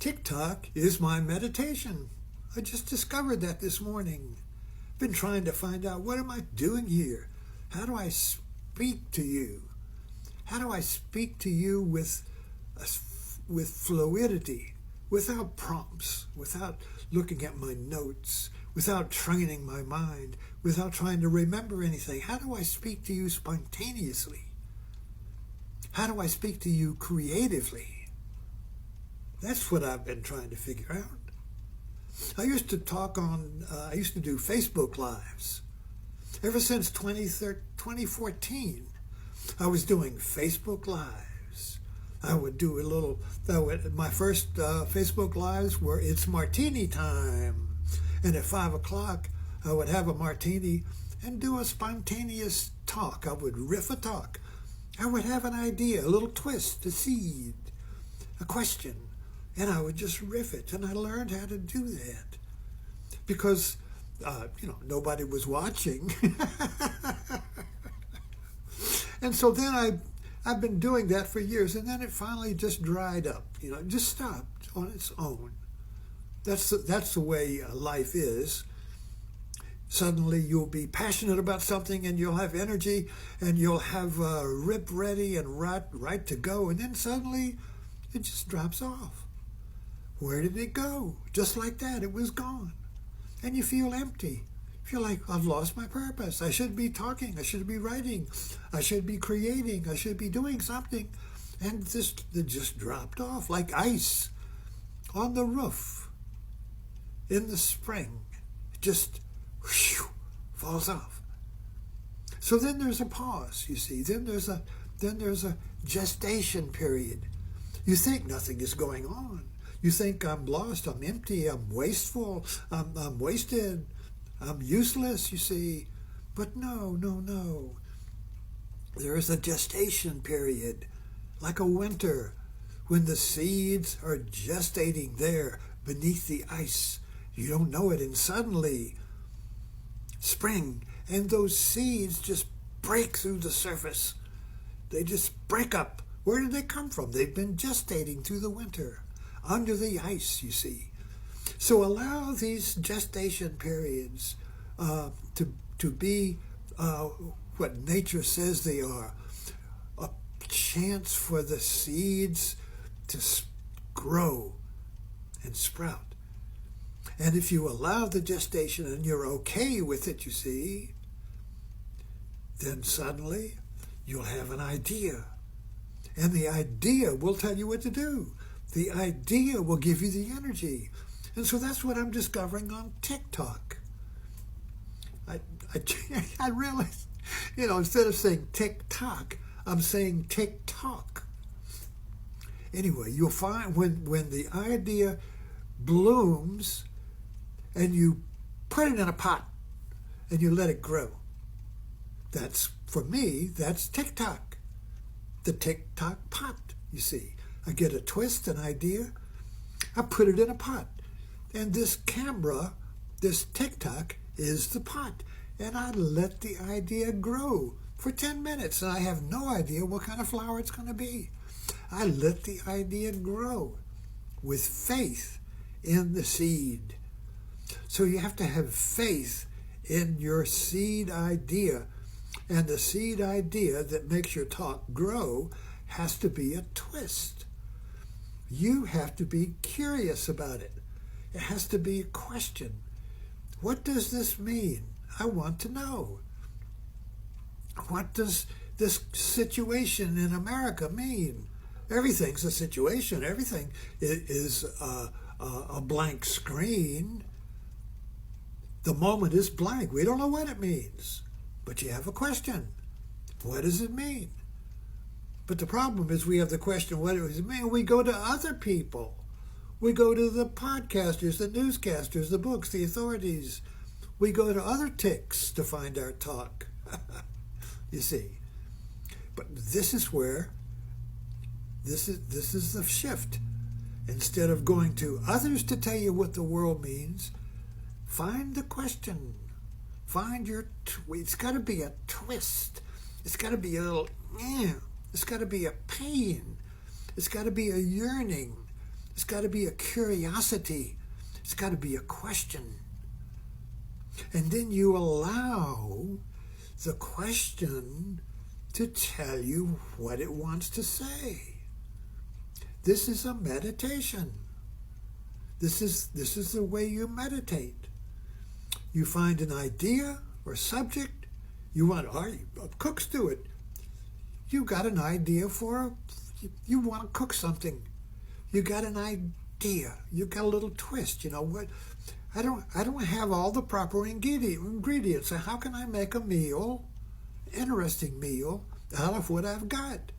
TikTok is my meditation. I just discovered that this morning. Been trying to find out, what am I doing here? How do I speak to you? How do I speak to you with fluidity, without prompts, without looking at my notes, without training my mind, without trying to remember anything? How do I speak to you spontaneously? How do I speak to you creatively? That's what I've been trying to figure out. I used to do Facebook Lives. Ever since 2014, I was doing Facebook Lives. I would do my first Facebook Lives were, it's martini time. And at 5 o'clock, I would have a martini and do a spontaneous talk. I would riff a talk. I would have an idea, a little twist, a seed, a question, and I would just riff it. And I learned how to do that because, nobody was watching. And so then I've been doing that for years, and then it finally just dried up. It just stopped on its own. That's the way life is. Suddenly you'll be passionate about something, and you'll have energy, and you'll have rip ready and right to go, and then suddenly it just drops off. Where did it go? Just like that, it was gone. And you feel empty. You feel like, I've lost my purpose. I should be talking. I should be writing. I should be creating. I should be doing something. And it just dropped off like ice on the roof in the spring. It just falls off. So then there's a pause, you see. Then there's a gestation period. You think nothing is going on. You think, I'm lost, I'm empty, I'm wasteful, I'm wasted, I'm useless, you see. But no. There is a gestation period, like a winter, when the seeds are gestating there beneath the ice. You don't know it, and suddenly, spring, and those seeds just break through the surface. They just break up. Where did they come from? They've been gestating through the winter, under the ice, you see. So allow these gestation periods to be what nature says they are, a chance for the seeds to grow and sprout. And if you allow the gestation and you're okay with it, you see, then suddenly you'll have an idea. And the idea will tell you what to do. The idea will give you the energy. And so that's what I'm discovering on TikTok. I realize, instead of saying TikTok, I'm saying TikTalk. Anyway, you'll find when the idea blooms and you put it in a pot and you let it grow. For me, that's TikTok. The TikTok pot, you see. I get a twist, an idea, I put it in a pot. And this camera, this TikTok, is the pot. And I let the idea grow for 10 minutes. And I have no idea what kind of flower it's going to be. I let the idea grow with faith in the seed. So you have to have faith in your seed idea. And the seed idea that makes your talk grow has to be a twist. You have to be curious about it. It has to be a question. What does this mean? I want to know. What does this situation in America mean? Everything's a situation. Everything is a blank screen. The moment is blank. We don't know what it means. But you have a question. What does it mean? But the problem is we have the question, what does it mean? We go to other people. We go to the podcasters, the newscasters, the books, the authorities. We go to other tics to find our talk. You see. But this is the shift. Instead of going to others to tell you what the world means, find the question. Find it's got to be a twist. It's got to be a little, it's got to be a pain. It's got to be a yearning. It's got to be a curiosity. It's got to be a question. And then you allow the question to tell you what it wants to say. This is a meditation. This is the way you meditate. You find an idea or subject. Cooks do it. You got an idea you want to cook something. You got an idea. You got a little twist. You know what? I don't have all the proper ingredients. So how can I make a meal, interesting meal, out of what I've got?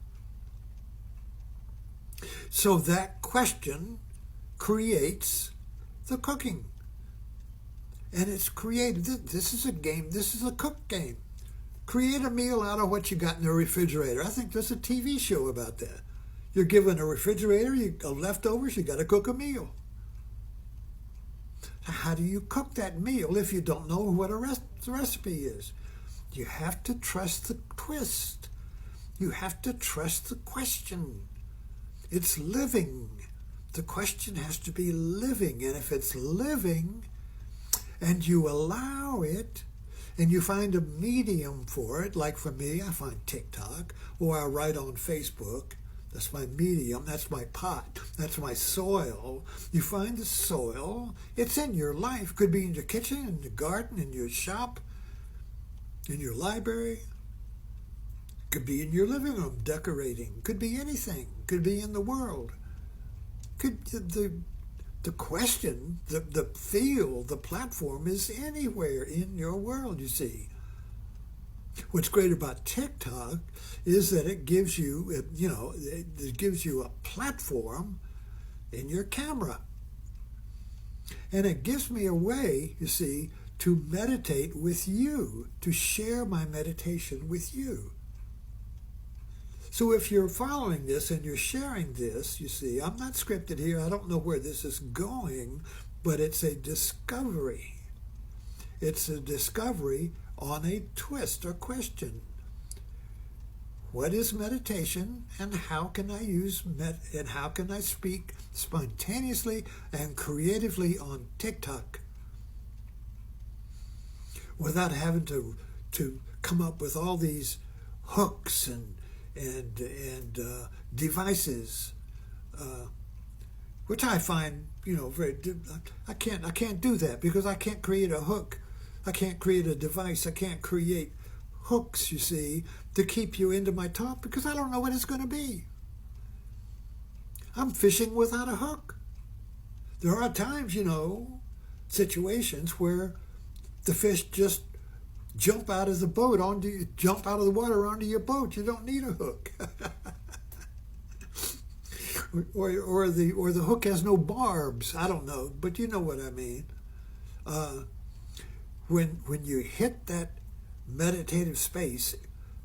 So that question creates the cooking. And it's created. This is a game. This is a cook game. Create a meal out of what you got in the refrigerator. I think there's a TV show about that. You're given a refrigerator, leftovers, you got to cook a meal. How do you cook that meal if you don't know what the recipe is? You have to trust the twist. You have to trust the question. It's living. The question has to be living. And if it's living and you allow it and you find a medium for it, like for me, I find TikTok, or I write on Facebook. That's my medium. That's my pot. That's my soil. You find the soil. It's in your life. Could be in your kitchen, in your garden, in your shop, in your library. Could be in your living room decorating. Could be anything. Could be in the world. Could the question, the field, the platform is anywhere in your world, you see. What's great about TikTok is that it gives you, it gives you a platform in your camera. And it gives me a way, you see, to meditate with you, to share my meditation with you. So if you're following this and you're sharing this, you see, I'm not scripted here. I don't know where this is going, but it's a discovery. It's a discovery on a twist or question. What is meditation, and how can I and how can I speak spontaneously and creatively on TikTok without having to come up with all these hooks and devices, which I find very. I can't do that because I can't create a hook. I can't create a device. I can't create hooks, you see, to keep you into my talk because I don't know what it's going to be. I'm fishing without a hook. There are times, situations where the fish just jump out of the water onto your boat. You don't need a hook. or the hook has no barbs. I don't know, but you know what I mean. When you hit that meditative space,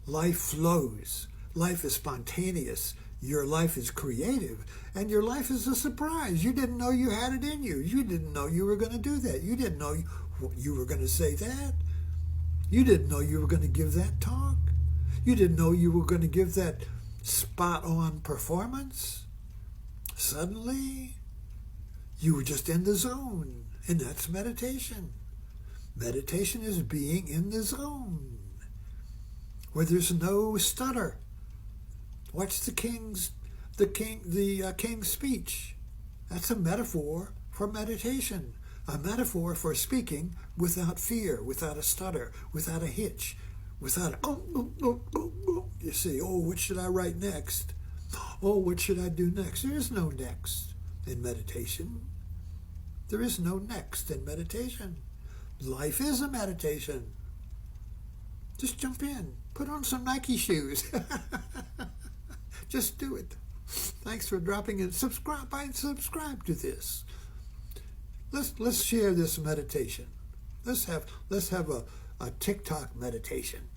life flows. Life is spontaneous. Your life is creative. And your life is a surprise. You didn't know you had it in you. You didn't know you were going to do that. You didn't know you were going to say that. You didn't know you were going to give that talk. You didn't know you were going to give that spot-on performance. Suddenly, you were just in the zone. And that's meditation. Meditation is being in the zone where there's no stutter. What's the king's speech? That's a metaphor for meditation, a metaphor for speaking without fear, without a stutter, without a hitch, without you see, what should I write next? What should I do next? There is no next in meditation. There is no next in meditation. Life is a meditation. Just jump in. Put on some Nike shoes. Just do it. Thanks for dropping in. Subscribe to this. Let's share this meditation. Let's have a TikTok meditation.